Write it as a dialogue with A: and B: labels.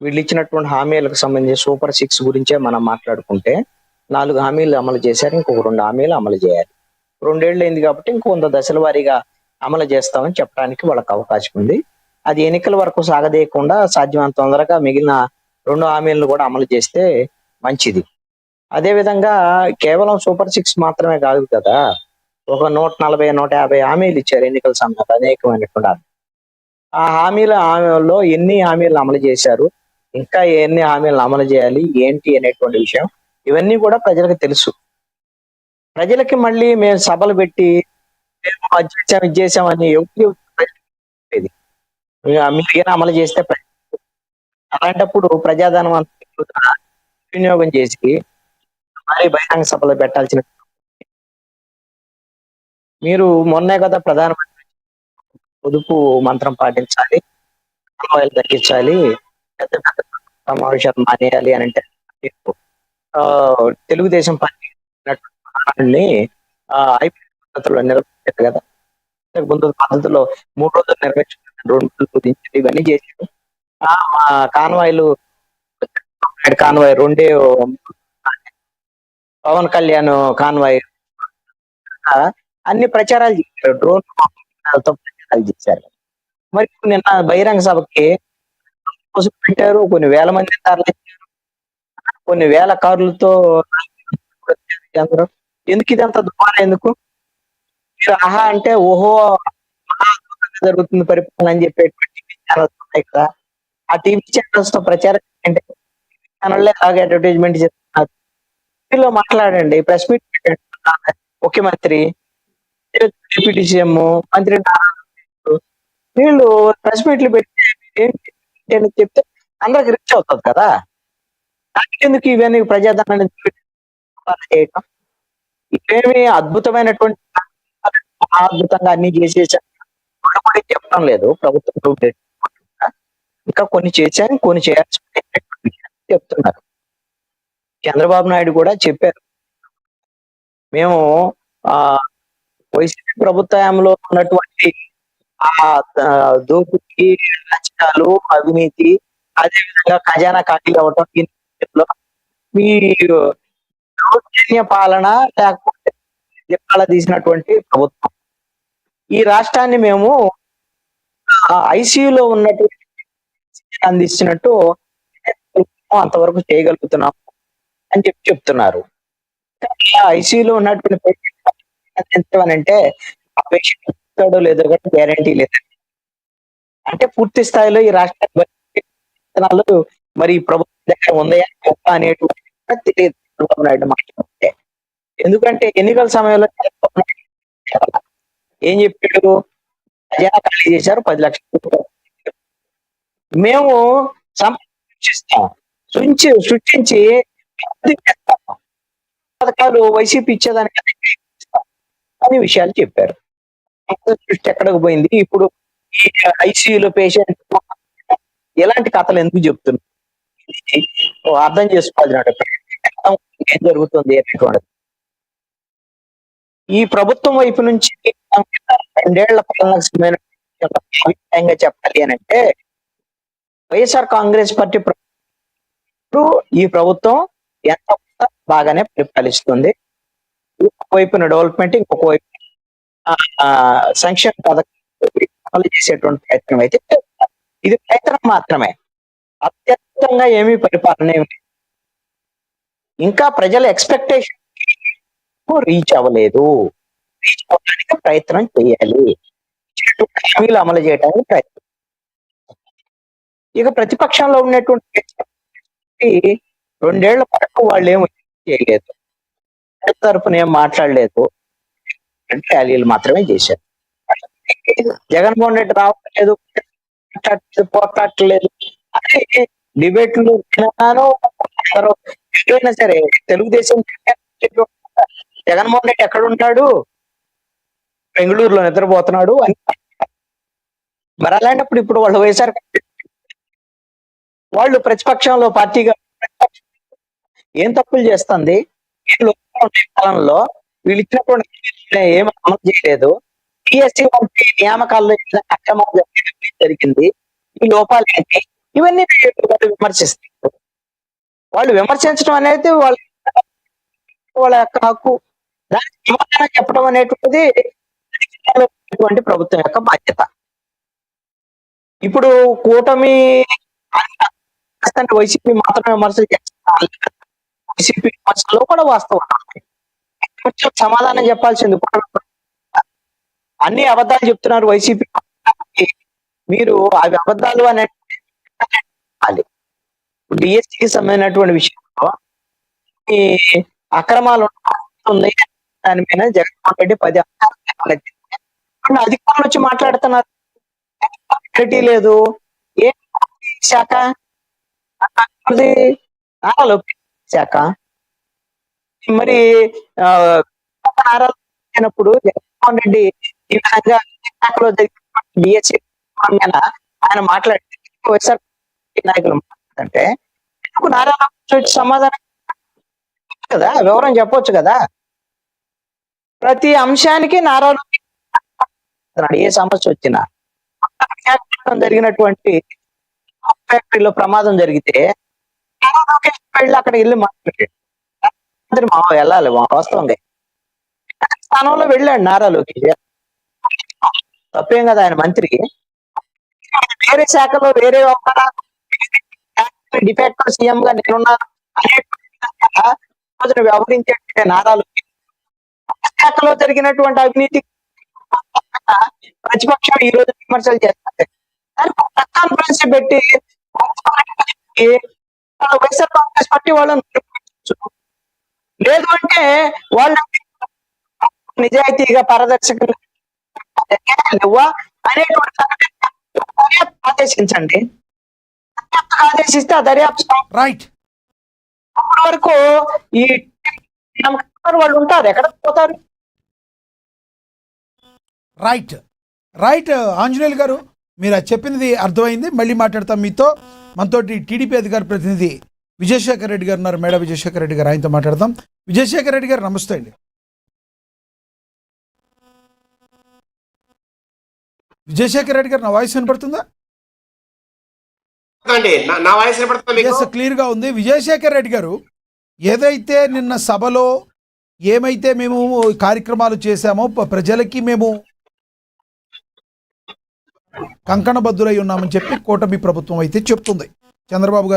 A: వీళ్ళు ఇచ్చినటువంటి హామీలకు సంబంధించి సూపర్ సిక్స్ గురించే మనం మాట్లాడుకుంటే 4 హామీలు అమలు చేశారు. ఇంకొక 2 హామీలు అమలు చేయాలి. 2 ఏళ్ళు అయింది కాబట్టి ఇంకొంత దశల వారీగా అమలు చేస్తామని చెప్పడానికి వాళ్ళకి అవకాశం ఉంది. అది ఎన్నికల వరకు సాగదీయకుండా సాధ్యమైనంత తొందరగా మిగిలిన 2 హామీలను కూడా అమలు చేస్తే మంచిది. అదే విధంగా కేవలం సూపర్ సిక్స్ మాత్రమే కాదు కదా, ఒక 140, 150 హామీలు ఇచ్చారు ఎన్నికల సమయంలో అనేకమైనటువంటి ఆ హామీలో ఎన్ని హామీలు అమలు చేశారు, ఇంకా ఎన్ని హామీలను అమలు చేయాలి ఏంటి అనేటువంటి విషయం ఇవన్నీ కూడా ప్రజలకు తెలుసు. ప్రజలకి మళ్ళీ మేము సభలు పెట్టి మేము అది చేసాం ఇది చేసామని ఎవరికి మీరు ఏమైనా అమలు చేస్తే అలాంటప్పుడు ప్రజాధనం అంతా వినియోగం చేసి భారీ బహిరంగ సభలు పెట్టాల్సిన మీరు మొన్నే కదా ప్రధానమంత్రి పొదుపు మంత్రం పాటించాలి, కాన్వాయిలు తగ్గించాలి, పెద్ద పెద్ద సమావేశాలు మానేయాలి అని అంటే తెలుగుదేశం పార్టీ ఐపీఎల్ పద్ధతిలో నిర్వహించారు కదా. ముందు పద్ధతిలో 3 రోజులు నిర్వహించారు, 2 రోజులు కుదించారు, ఇవన్నీ చేశారు. మా కాన్వాయిలు కాన్వాయ్ 2 పవన్ కళ్యాణ్ కాన్వాయ్ అన్ని ప్రచారాలు చేశారు, డ్రోన్ ప్రచారాలు చేశారు. మరి నిన్న బహిరంగ సభకి పెట్టారు, కొన్ని వేల మంది తరలించారు, కొన్ని వేల కార్లతో ఎందుకు ఇదంతా దుమారం ఎందుకు? మీరు ఆహా అంటే ఓహో జరుగుతుంది పరిపాలన అని చెప్పేటువంటి టీవీ ఛానల్స్ ఉన్నాయి కదా, ఆ టీవీ ఛానల్స్ తో ప్రచారం అంటే ఛానల్ అలాగే అడ్వర్టైజ్మెంట్ చేస్తున్నారు. టీవీలో మాట్లాడండి, ప్రెస్ మీట్ పెట్టండి. ముఖ్యమంత్రి, డిప్యూటీ సీఎం, మంత్రి వీళ్ళు ప్రెస్ మీట్లు పెట్టి చెప్తే అందరికి రీచ్ అవుతుంది కదా. ఎందుకు ఇవన్నీ ప్రజాధనాన్ని చేయటం? ఇవేమి అద్భుతమైనటువంటి అద్భుతంగా అన్ని చేసేసారు చెప్పడం లేదు ప్రభుత్వం. ఇంకా కొన్ని చేశాను, కొన్ని చేయాల్సి చెప్తున్నారు. చంద్రబాబు నాయుడు కూడా చెప్పారు, మేము వైసీపీ ప్రభుత్వంలో ఉన్నటువంటి ఆ దోపిడీ, రాజకీయాలు, అవినీతి, అదేవిధంగా ఖజానా ఖాళీ అవటం, మీ దౌర్జన్య పాలన లేకపోతే దివాళా తీసినటువంటి ప్రభుత్వం, ఈ రాష్ట్రాన్ని మేము ఐసీయూలో ఉన్నటువంటి అందిస్తున్నట్టు అంతవరకు చేయగలుగుతున్నాము అని చెప్తున్నారు. ఐసీయూలో ఉన్నటువంటి అంటే ఆ పేషెంట్ ఇస్తాడో లేదో కూడా గ్యారంటీ లేదు. అంటే పూర్తి స్థాయిలో ఈ రాష్ట్రాలు మరి ప్రభుత్వం దగ్గర ఉన్నాయా అనేటువంటి తెలియదు చంద్రబాబు నాయుడు మాట్లాడితే. ఎందుకంటే ఎన్నికల సమయంలో ఏం చెప్పాడు, ఖజానా ఖాళీ చేశారు, 10 లక్షలు మేము సృష్టిస్తాం, సృష్టించి పథకాలు వైసీపీ ఇచ్చేదానికి అనే విషయాలు చెప్పారు. సృష్టి ఎక్కడికి పోయింది? ఇప్పుడు ఈ ఐసీయూలో పేషెంట్ ఎలాంటి కథలు ఎందుకు చెప్తున్నారు అర్థం చేసుకోవాలి. ఏం జరుగుతుంది అనేటువంటిది ఈ ప్రభుత్వం వైపు నుంచి 2 ఏళ్ల పాలనకు అభిప్రాయంగా చెప్పాలి అని అంటే, వైఎస్ఆర్ కాంగ్రెస్ పార్టీ ఈ ప్రభుత్వం ఎంత బాగానే పరిపాలిస్తుంది. ఒకవైపున డెవలప్మెంట్, ఇంకొక వైపు సంక్షేమ పథకం అమలు చేసేటువంటి ప్రయత్నం అయితే ఇది ప్రయత్నం మాత్రమే, అత్యంతంగా ఏమీ పరిపాలన ఏమి ఇంకా ప్రజల ఎక్స్పెక్టేషన్ రీచ్ అవ్వలేదు. రీచ్ అవ్వడానికి ప్రయత్నం చేయాలి, హామీలు అమలు చేయడానికి ప్రయత్నం. ఇక ప్రతిపక్షంలో ఉన్నటువంటి 2 ఏళ్ల పాటు వాళ్ళు ఏమి చేయలేదు, తరపున ఏం మాట్లాడలేదు, ర్యాలీలు మాత్రమే చేశారు. జగన్మోహన్ రెడ్డి రావట్లేదు, పోట్లాడలేదు, అదే డిబేట్లు ఎక్కడైనా సరే తెలుగుదేశం జగన్మోహన్ రెడ్డి ఎక్కడ ఉంటాడు, బెంగళూరులో నిద్రపోతున్నాడు అని. మరి అలాంటప్పుడు ఇప్పుడు వాళ్ళు వైఎస్ఆర్ వాళ్ళు ప్రతిపక్షంలో పార్టీగా ఏం తప్పులు చేస్తుంది? కాలంలో వీళ్ళు ఇచ్చినటువంటి ఏం అమలు చేయలేదు. టిఎస్సీ వంటి నియామకాల్లో అక్రమం జరిగింది. ఈ లోపాలు ఏంటి? ఇవన్నీ వాళ్ళు విమర్శిస్తారు. వాళ్ళు విమర్శించడం అనేది వాళ్ళ యొక్క హక్కు. దానికి సమాధానం చెప్పడం అనేటువంటిది అధికారంలో ఉన్నటువంటి ప్రభుత్వం యొక్క బాధ్యత. ఇప్పుడు కూటమి వైసీపీ మాత్రమే విమర్శలు చేస్తున్నారు. వైసీపీ విమర్శల్లో కూడా వాస్తవం ఉన్నాయి. కొంచెం సమాధానం చెప్పాల్సింది అన్ని అబద్ధాలు చెప్తున్నారు వైసీపీ. మీరు అవి అబద్ధాలు అనే డిఎస్సికి సంబంధించినటువంటి విషయంలో ఈ అక్రమాలు ఉన్నాయి. దాని మీద జగన్మోహన్ రెడ్డి 10 అంశాలు అధికారులు వచ్చి మాట్లాడుతున్నారు. క్లారిటీ లేదు. ఏ శాఖ నారా లోకేష్ శాఖ మరి అయినప్పుడు జగన్మోహన్ రెడ్డి ఈ విధంగా శాఖలో డిఎస్సి ఆయన మాట్లాడితే వైఎస్ఆర్ నాయకులు మాట్లాడుతుంటే ఎందుకు నారా లోకేష్ వచ్చి సమాధానం కదా, వివరం చెప్పొచ్చు కదా. ప్రతి అంశానికి నారా లోకేష్ ఏ సమస్య వచ్చినా జరిగినటువంటి ఫ్యాక్టరీలో ప్రమాదం జరిగితే నారా లోకేష్ వెళ్ళి అక్కడ వెళ్ళి మాట్లాడాడు. వెళ్ళాలి వాస్తవంగా స్థానంలో వెళ్ళాడు నారా లోకేష్. తప్పేం కదా, ఆయన మంత్రి. వేరే శాఖలో వేరే డిఫెక్ట్ సీఎం గా నేనున్నాను అనే వ్యవహరించే నారా లోకేష్ శాఖలో జరిగినటువంటి అవినీతి ప్రతిపక్షం ఈ రోజు విమర్శలు చేస్తారు. దానికి కాన్ఫరెన్స్ పెట్టి వైఎస్ఆర్ కాంగ్రెస్ పార్టీ వాళ్ళని లేదు అంటే వాళ్ళు నిజాయితీగా పారదర్శకంగా అనేటువంటి ఆదేశించండి. ఆదేశిస్తే ఆ దర్యాప్తు
B: రైట్
A: అప్పటి వరకు ఈ వాళ్ళు ఉంటారు, ఎక్కడ పోతారు.
B: రైట్ రైట్ ఆంజనేయులు గారు, మీరు అది చెప్పినది అర్థమైంది. మళ్ళీ మాట్లాడతాం మీతో. మనతోటి టీడీపీ అధికార ప్రతినిధి విజయశేఖర్ రెడ్డి గారు ఉన్నారు. మేడ విజయశేఖర్ రెడ్డి గారు, ఆయనతో మాట్లాడదాం. విజయశేఖర్ రెడ్డి గారు నమస్తే అండి. విజయశేఖర్ రెడ్డి గారు, నా వాయిస్ వినపడుతుందా? క్లియర్ గా ఉంది. విజయశేఖర్ రెడ్డి గారు, ఏదైతే నిన్న సభలో ఏమైతే మేము కార్యక్రమాలు చేశామో ప్రజలకి మేము కంకణబద్దులై ఉన్నామని చెప్పి కూటమి ప్రభుత్వం అయితే చెప్తుంది. చంద్రబాబు గారు